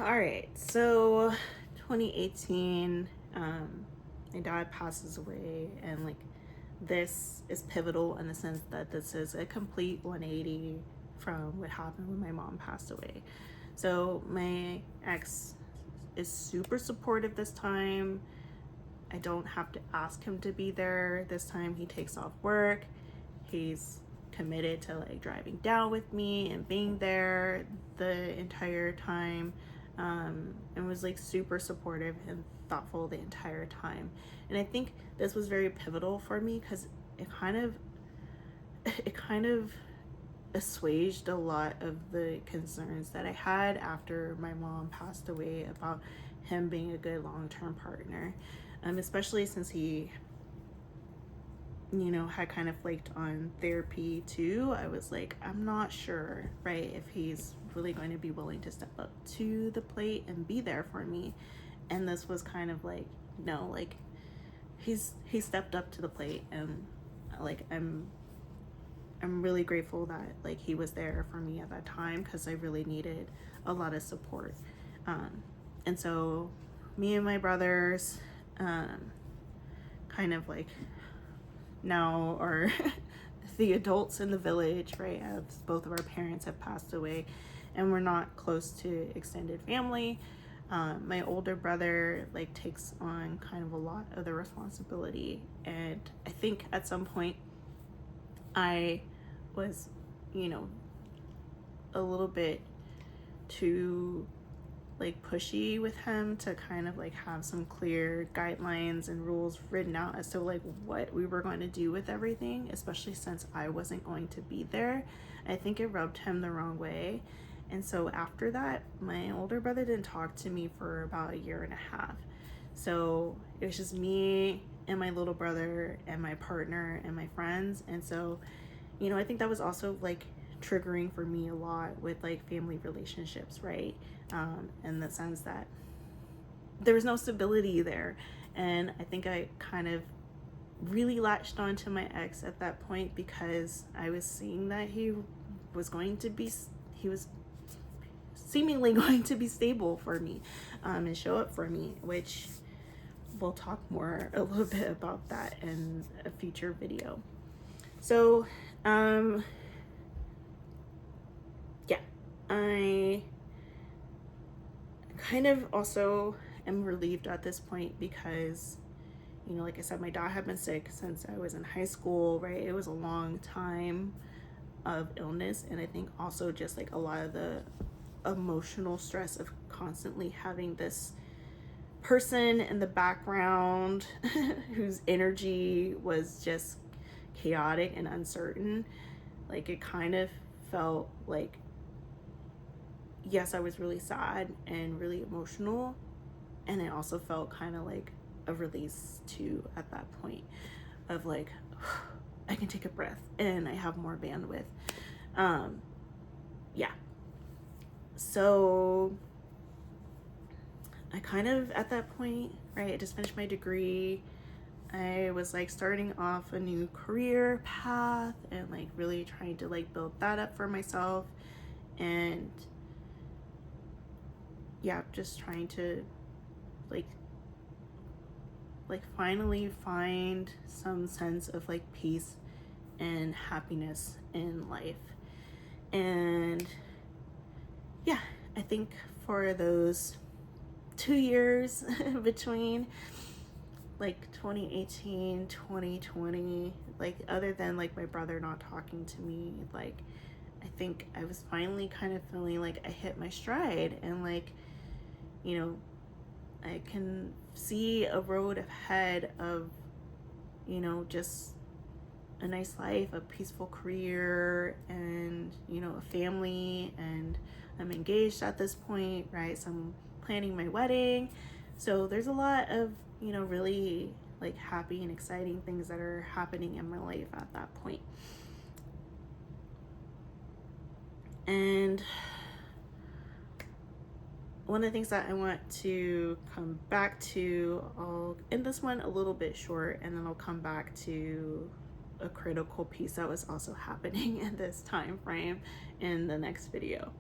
All right, so 2018, my dad passes away, and like this is pivotal in the sense that this is a complete 180 from what happened when my mom passed away. So my ex is super supportive this time. I don't have to ask him to be there this time. He takes off work. He's committed to like driving down with me and being there the entire time, and was like super supportive and thoughtful the entire time. And I think this was very pivotal for me because it kind of assuaged a lot of the concerns that I had after my mom passed away about him being a good long-term partner, especially since he had kind of flaked on therapy too. I was like, I'm not sure, right, if he's really going to be willing to step up to the plate and be there for me. And this was kind of like, no, like he stepped up to the plate, and like I'm really grateful that like he was there for me at that time because I really needed a lot of support. And so me and my brothers kind of like now are the adults in the village, right? As both of our parents have passed away and we're not close to extended family. My older brother like takes on kind of a lot of the responsibility, and I think at some point I was, a little bit too like pushy with him to kind of like have some clear guidelines and rules written out as to like what we were going to do with everything, especially since I wasn't going to be there. I think it rubbed him the wrong way. And so after that, my older brother didn't talk to me for about a year and a half. So it was just me and my little brother and my partner and my friends. And so, I think that was also like triggering for me a lot with like family relationships, right? In the sense that there was no stability there. And I think I kind of really latched on to my ex at that point because I was seeing that he was seemingly going to be stable for me, and show up for me, which we'll talk more a little bit about that in a future video. So, yeah, I kind of also am relieved at this point because, like I said, my dad had been sick since I was in high school, right? It was a long time of illness, and I think also just like a lot of the emotional stress of constantly having this person in the background whose energy was just chaotic and uncertain. Like it kind of felt like, yes, I was really sad and really emotional, and it also felt kind of like a release too at that point of like, I can take a breath and I have more bandwidth. Yeah. So I kind of at that point, right, I just finished my degree. I was like starting off a new career path and like really trying to like build that up for myself, and yeah, just trying to like finally find some sense of like peace and happiness in life. And yeah, I think for those 2 years between like 2018, 2020, like other than like my brother not talking to me, like I think I was finally kind of feeling like I hit my stride, and like, I can see a road ahead of, just a nice life, a peaceful career, and, a family, and I'm engaged at this point, right? So I'm planning my wedding. So there's a lot of, really like happy and exciting things that are happening in my life at that point. And one of the things that I want to come back to, I'll end this one a little bit short, and then I'll come back to a critical piece that was also happening in this time frame in the next video.